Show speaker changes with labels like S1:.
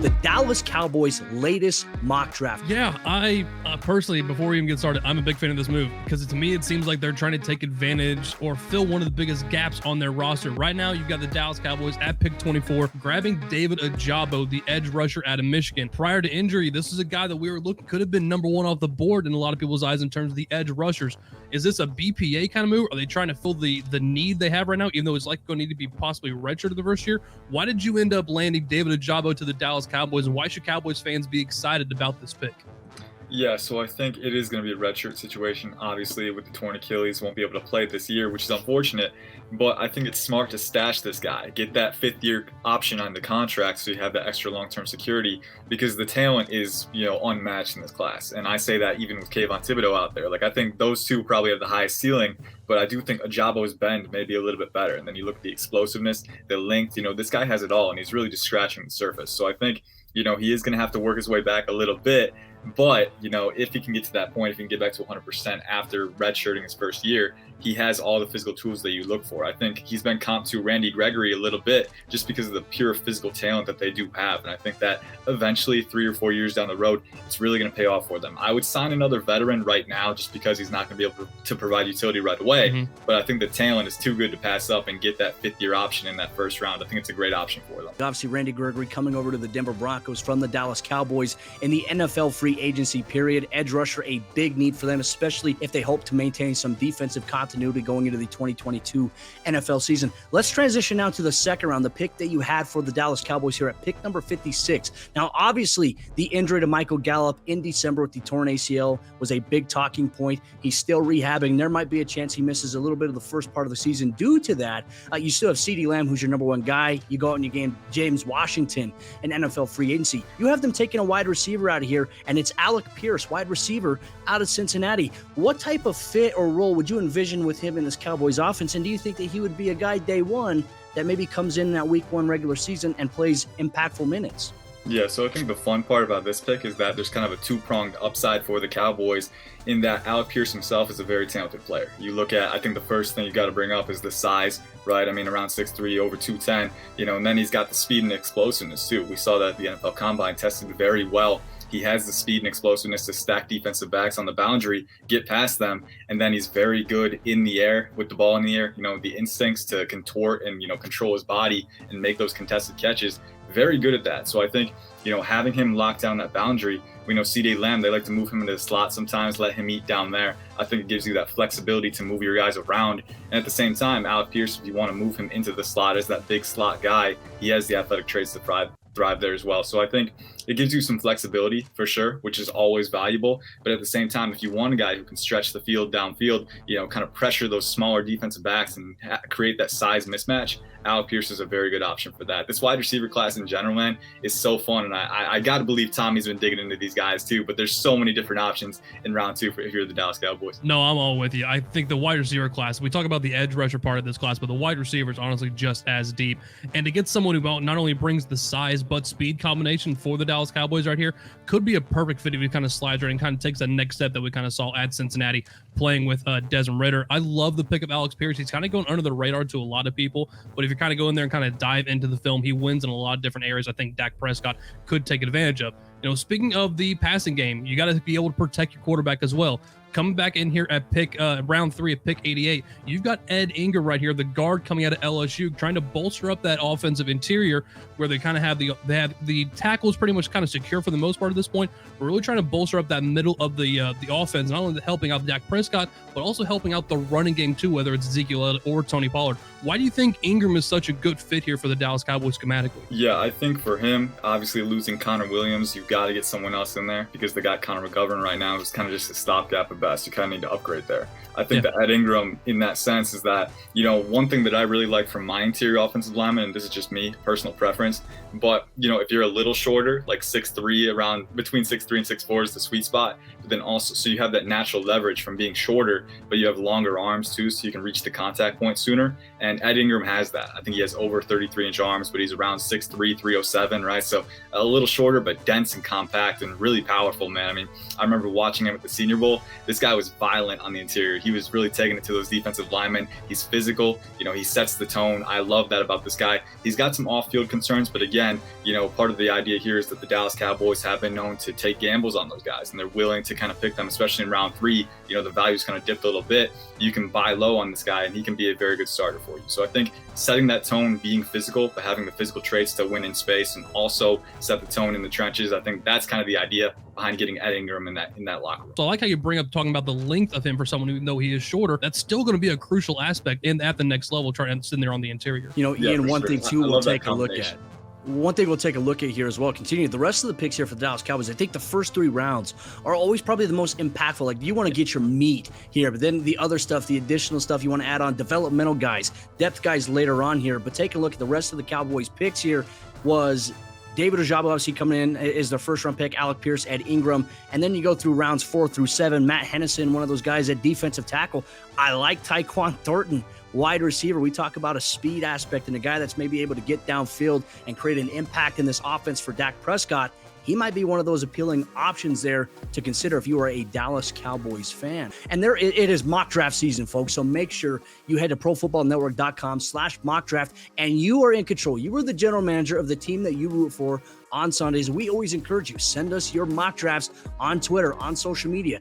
S1: the Dallas Cowboys' latest mock draft.
S2: Yeah, I personally, before we even get started, I'm a big fan of this move because to me, it seems like they're trying to take advantage or fill one of the biggest gaps on their roster. Right now, you've got the Dallas Cowboys at pick 24, grabbing David Ojabo, the edge rusher out of Michigan. Prior to injury, this is a guy that we were looking could have been number one off the board in a lot of people's eyes in terms of the edge rushers. Is this a BPA kind of move? Are they trying to fill the need they have right now, even though it's like going to need to be possibly redshirted the first year? Why did you end up landing David Ojabo to the Dallas Cowboys, and why should Cowboys fans be excited about this pick?
S3: Yeah, so I think it is going to be a redshirt situation. Obviously, with the torn Achilles, won't be able to play this year, which is unfortunate. But I think it's smart to stash this guy, get that fifth-year option on the contract, so you have that extra long-term security. Because the talent is, unmatched in this class, and I say that even with Kayvon Thibodeau out there. Like I think those two probably have the highest ceiling, but I do think Ajabo's bend may be a little bit better. And then you look at the explosiveness, the length. This guy has it all, and he's really just scratching the surface. So I think he is going to have to work his way back a little bit. But, if he can get to that point, if he can get back to 100% after redshirting his first year, he has all the physical tools that you look for. I think he's been comped to Randy Gregory a little bit just because of the pure physical talent that they do have. And I think that eventually 3 or 4 years down the road, it's really going to pay off for them. I would sign another veteran right now just because he's not going to be able to provide utility right away. Mm-hmm. But I think the talent is too good to pass up and get that fifth-year option in that first round. I think it's a great option for them.
S1: Obviously, Randy Gregory coming over to the Denver Broncos from the Dallas Cowboys in the NFL free agency period. Edge rusher, a big need for them, especially if they hope to maintain some defensive continuity going into the 2022 NFL season. Let's transition now to the second round, the pick that you had for the Dallas Cowboys here at pick number 56. Now, obviously, the injury to Michael Gallup in December with the torn ACL was a big talking point. He's still rehabbing. There might be a chance he misses a little bit of the first part of the season due to that. You still have CeeDee Lamb, who's your number one guy. You go out and you gain James Washington, an NFL free agency. You have them taking a wide receiver out of here, and it's Alec Pierce, wide receiver out of Cincinnati. What type of fit or role would you envision with him in this Cowboys offense? And do you think that he would be a guy day one that maybe comes in that week one regular season and plays impactful minutes?
S3: Yeah, so I think the fun part about this pick is that there's kind of a two-pronged upside for the Cowboys in that Alec Pierce himself is a very talented player. You look at, I think the first thing you got to bring up is the size, right? I mean, around 6'3", over 210, and then he's got the speed and explosiveness too. We saw that the NFL Combine tested very well. He has the speed and explosiveness to stack defensive backs on the boundary, get past them, and then he's very good in the air with the ball in the air. The instincts to contort and control his body and make those contested catches. Very good at that. So I think having him lock down that boundary. We know CeeDee Lamb, they like to move him into the slot sometimes, let him eat down there. I think it gives you that flexibility to move your guys around. And at the same time, Alec Pierce, if you want to move him into the slot as that big slot guy, he has the athletic traits to thrive there as well. So I think it gives you some flexibility for sure, which is always valuable. But at the same time, if you want a guy who can stretch the field downfield, kind of pressure those smaller defensive backs and create that size mismatch, Alec Pierce is a very good option for that. This wide receiver class in general, man, is so fun. And I got to believe Tommy's been digging into these guys too, but there's so many different options in round two if you're the Dallas Cowboys.
S2: No, I'm all with you. I think the wide receiver class, we talk about the edge rusher part of this class, but the wide receiver is honestly just as deep. And to get someone who not only brings the size, but speed combination for the Dallas Cowboys right here could be a perfect fit if he kind of slides right and kind of takes that next step that we kind of saw at Cincinnati playing with Desmond Ridder. I love the pick of Alex Pierce. He's kind of going under the radar to a lot of people, but if you kind of go in there and kind of dive into the film, he wins in a lot of different areas. I think Dak Prescott could take advantage of. Speaking of the passing game, you got to be able to protect your quarterback as well. Coming back in here at round 3 at pick 88, you've got Ed Ingram right here, the guard coming out of LSU, trying to bolster up that offensive interior where they kind of have the tackles pretty much kind of secure for the most part at this point. We're really trying to bolster up that middle of the offense, not only helping out Dak Prescott, but also helping out the running game too, whether it's Ezekiel Elliott or Tony Pollard. Why do you think Ingram is such a good fit here for the Dallas Cowboys schematically?
S3: Yeah, I think for him, obviously losing Connor Williams, you've got to get someone else in there because they got Connor McGovern right now, who's kind of just a stopgap at best. You kind of need to upgrade there. I think that Ed Ingram, in that sense, is that, one thing that I really like from my interior offensive lineman, and this is just me, personal preference, but, if you're a little shorter, like 6'3", around between 6'3" and 6'4" is the sweet spot, but then also, so you have that natural leverage from being shorter, but you have longer arms too, so you can reach the contact point sooner. And Ed Ingram has that. I think he has over 33-inch arms, but he's around 6'3", 307, right? So a little shorter, but dense and compact and really powerful, man. I mean, I remember watching him at the Senior Bowl. This guy was violent on the interior. He was really taking it to those defensive linemen. He's physical. He sets the tone. I love that about this guy. He's got some off-field concerns, but again, part of the idea here is that the Dallas Cowboys have been known to take gambles on those guys, and they're willing to kind of pick them, especially in round 3. The value's kind of dipped a little bit. You can buy low on this guy, and he can be a very good starter for you. So I think setting that tone, being physical, but having the physical traits to win in space and also set the tone in the trenches, I think that's kind of the idea behind getting Ed Ingram in that locker room.
S2: So I like how you bring up talking about the length of him for someone who, though he is shorter, that's still going to be a crucial aspect at the next level, trying to sit there on the interior.
S1: Ian, one thing too we'll take a look at. One thing we'll take a look at here as well, continue the rest of the picks here for the Dallas Cowboys. I think the first 3 rounds are always probably the most impactful. Like, you want to get your meat here, but then the other stuff, the additional stuff you want to add on, developmental guys, depth guys later on here. But take a look at the rest of the Cowboys picks here. Was David Ojabo obviously coming in is their first round pick, Alec Pierce, Ed Ingram. And then you go through rounds 4 through 7, Matt Hennison, one of those guys at defensive tackle. I like Tyquan Thornton, wide receiver. We talk about a speed aspect and a guy that's maybe able to get downfield and create an impact in this offense for Dak Prescott. He might be one of those appealing options there to consider if you are a Dallas Cowboys fan. And it is mock draft season, folks. So make sure you head to profootballnetwork.com/mock draft, and you are in control. You are the general manager of the team that you root for on Sundays. We always encourage you, send us your mock drafts on Twitter, on social media,